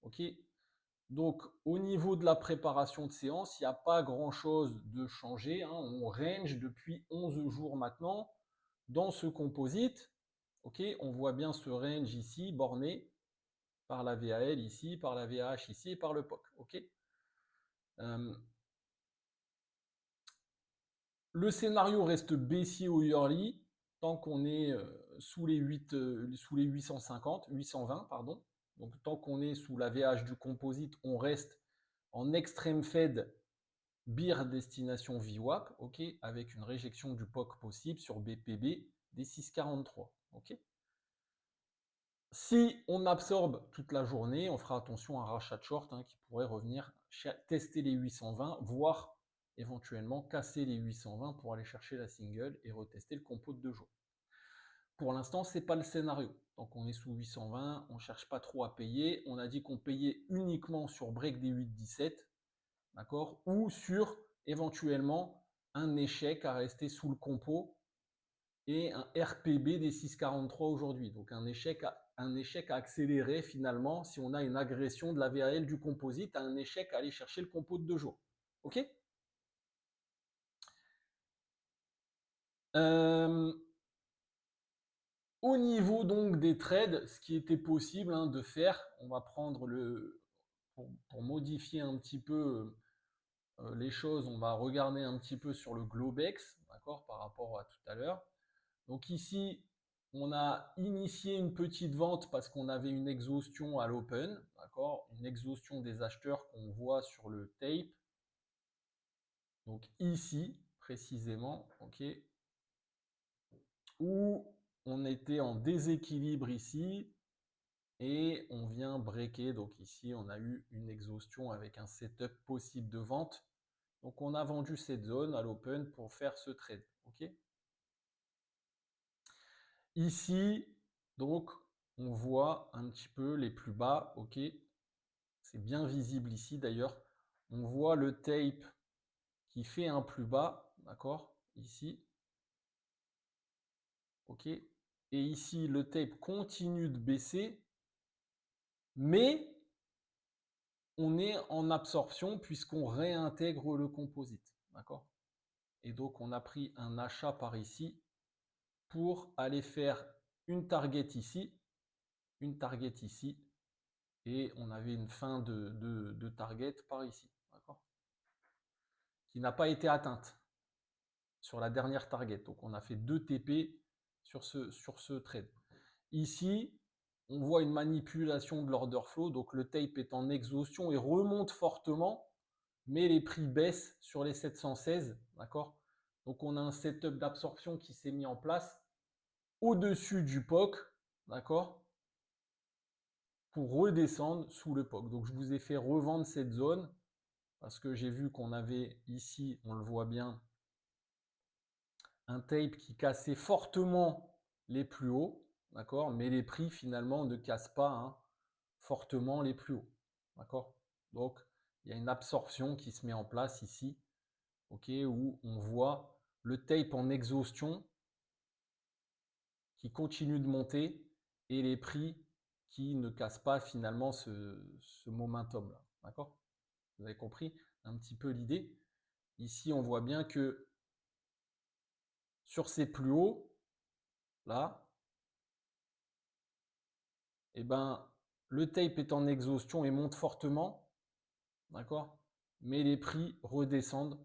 Ok. Donc, au niveau de la préparation de séance, il n'y a pas grand-chose de changé, hein. On range depuis 11 jours maintenant dans ce composite. Ok, on voit bien ce range ici, borné par la VAL ici, par la VAH ici et par le POC. Ok. Le scénario reste baissier au yearly tant qu'on est sous les 850, 820, pardon. Donc, tant qu'on est sous la VH du composite, on reste en extrême Fed bear destination VWAP, ok, avec une réjection du POC possible sur BPB des 643, ok. Si on absorbe toute la journée, on fera attention à un rachat de short qui pourrait revenir tester les 820, voire éventuellement casser les 820 pour aller chercher la single et retester le compo de 2 jours. Pour l'instant, ce n'est pas le scénario. Donc on est sous 820, on ne cherche pas trop à payer. On a dit qu'on payait uniquement sur break des 8-17, d'accord, ou sur éventuellement un échec à rester sous le compo et un RPB des 6,43 aujourd'hui. Donc un échec à accélérer finalement si on a une agression de la VAL du composite, un échec à aller chercher le compo de 2 jours. Ok. Au niveau donc des trades, ce qui était possible de faire, on va prendre pour modifier un petit peu les choses, on va regarder un petit peu sur le Globex, d'accord, par rapport à tout à l'heure. Donc ici, on a initié une petite vente parce qu'on avait une exhaustion à l'open, d'accord, une exhaustion des acheteurs qu'on voit sur le tape. Donc ici, précisément, ok, où on était en déséquilibre ici et on vient breaker. Donc ici, on a eu une exhaustion avec un setup possible de vente. Donc on a vendu cette zone à l'open pour faire ce trade, ok. Ici, donc, on voit un petit peu les plus bas, ok. C'est bien visible ici d'ailleurs. On voit le tape qui fait un plus bas, d'accord, ici. Ok. Et ici, le tape continue de baisser, mais on est en absorption puisqu'on réintègre le composite, d'accord. Et donc, on a pris un achat par ici pour aller faire une target ici, et on avait une fin de target par ici, d'accord, qui n'a pas été atteinte sur la dernière target. Donc on a fait 2 TP sur ce trade. Ici, on voit une manipulation de l'order flow, donc le tape est en exhaustion et remonte fortement, mais les prix baissent sur les 716, d'accord. Donc on a un setup d'absorption qui s'est mis en place au-dessus du POC, d'accord, pour redescendre sous le POC. Donc je vous ai fait revendre cette zone parce que j'ai vu qu'on avait ici, on le voit bien, un tape qui cassait fortement les plus hauts, d'accord, mais les prix finalement ne cassent pas fortement les plus hauts, d'accord. Donc il y a une absorption qui se met en place ici, ok, où on voit le tape en exhaustion qui continue de monter et les prix qui ne cassent pas finalement ce momentum là, d'accord. Vous avez compris un petit peu l'idée. Ici, on voit bien que sur ces plus hauts, là, eh ben, le tape est en exhaustion et monte fortement, d'accord? Mais les prix redescendent.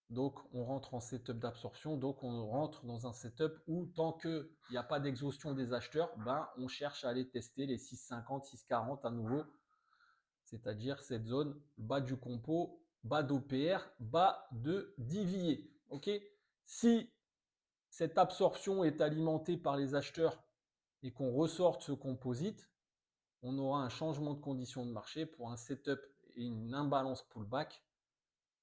Donc, on rentre en setup d'absorption. Donc, on rentre dans un setup où, tant qu'il n'y a pas d'exhaustion des acheteurs, ben, on cherche à aller tester les 6,50, 6,40 à nouveau. C'est-à-dire cette zone bas du compo, bas d'OPR, bas de DVA. OK? Si cette absorption est alimentée par les acheteurs et qu'on ressorte ce composite, on aura un changement de conditions de marché pour un setup et une imbalance pullback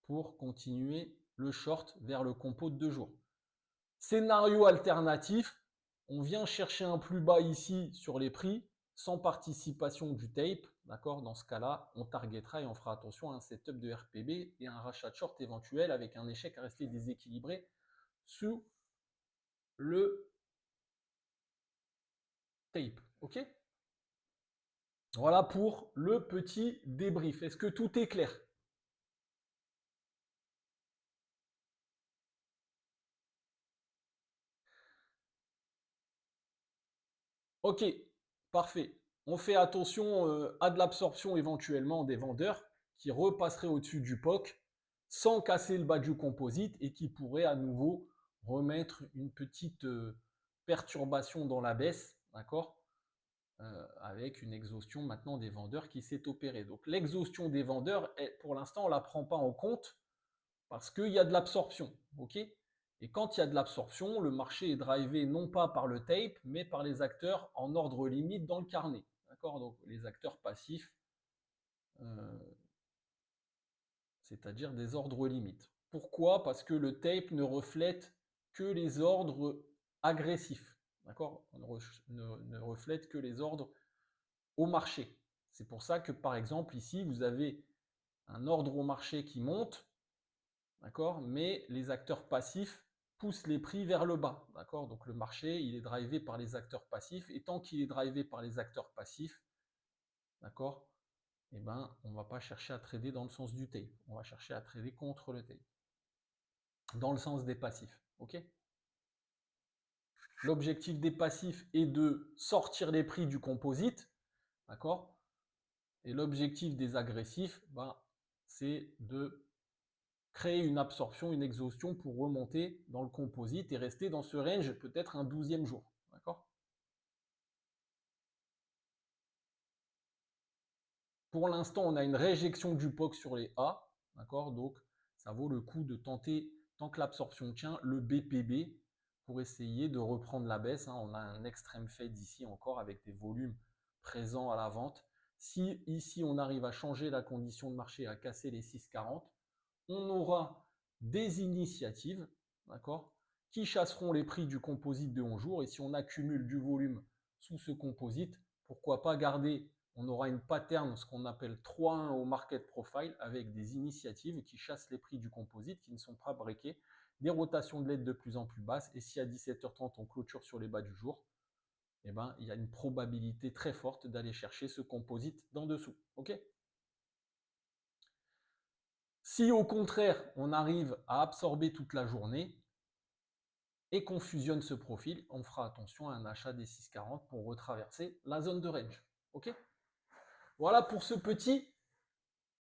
pour continuer le short vers le compo de 2 jours. Scénario alternatif, on vient chercher un plus bas ici sur les prix sans participation du tape, d'accord. Dans ce cas-là, on targetera et on fera attention à un setup de RPB et un rachat de short éventuel avec un échec à rester déséquilibré sous le tape, ok. Voilà pour le petit débrief. Est-ce que tout est clair? Ok, parfait. On fait attention à de l'absorption éventuellement des vendeurs qui repasseraient au-dessus du POC sans casser le bas du composite et qui pourraient à nouveau remettre une petite perturbation dans la baisse, d'accord? Avec une exhaustion maintenant des vendeurs qui s'est opérée. Donc l'exhaustion des vendeurs, pour l'instant, on ne la prend pas en compte parce qu'il y a de l'absorption. Ok. Et quand il y a de l'absorption, le marché est drivé non pas par le tape, mais par les acteurs en ordre limite dans le carnet. D'accord. Donc les acteurs passifs, euh, c'est-à-dire des ordres limites. Pourquoi? Parce que le tape ne reflète que les ordres agressifs. D'accord. Ne reflète que les ordres au marché. C'est pour ça que, par exemple, ici, vous avez un ordre au marché qui monte, d'accord, mais les acteurs passifs poussent les prix vers le bas, d'accord. Donc le marché, il est drivé par les acteurs passifs, et tant qu'il est drivé par les acteurs passifs, d'accord, eh ben, on ne va pas chercher à trader dans le sens du tape, on va chercher à trader contre le tape, dans le sens des passifs, ok. L'objectif des passifs est de sortir les prix du composite, d'accord, et l'objectif des agressifs, ben, c'est de créer une absorption, une exhaustion pour remonter dans le composite et rester dans ce range peut-être un 12e jour. D'accord. Pour l'instant, on a une réjection du POC sur les A. D'accord. Donc, ça vaut le coup de tenter, tant que l'absorption tient, le BPB pour essayer de reprendre la baisse. On a un extrême fade ici encore avec des volumes présents à la vente. Si ici, on arrive à changer la condition de marché, à casser les 6,40, on aura des initiatives, d'accord, qui chasseront les prix du composite de 11 jours. Et si on accumule du volume sous ce composite, pourquoi pas garder, on aura une pattern, ce qu'on appelle 3-1 au market profile, avec des initiatives qui chassent les prix du composite, qui ne sont pas breakés, des rotations de LED de plus en plus basses. Et si à 17h30, on clôture sur les bas du jour, eh ben, il y a une probabilité très forte d'aller chercher ce composite d'en dessous. OK. Si au contraire, on arrive à absorber toute la journée et qu'on fusionne ce profil, on fera attention à un achat des 6,40 pour retraverser la zone de range. OK. Voilà pour ce petit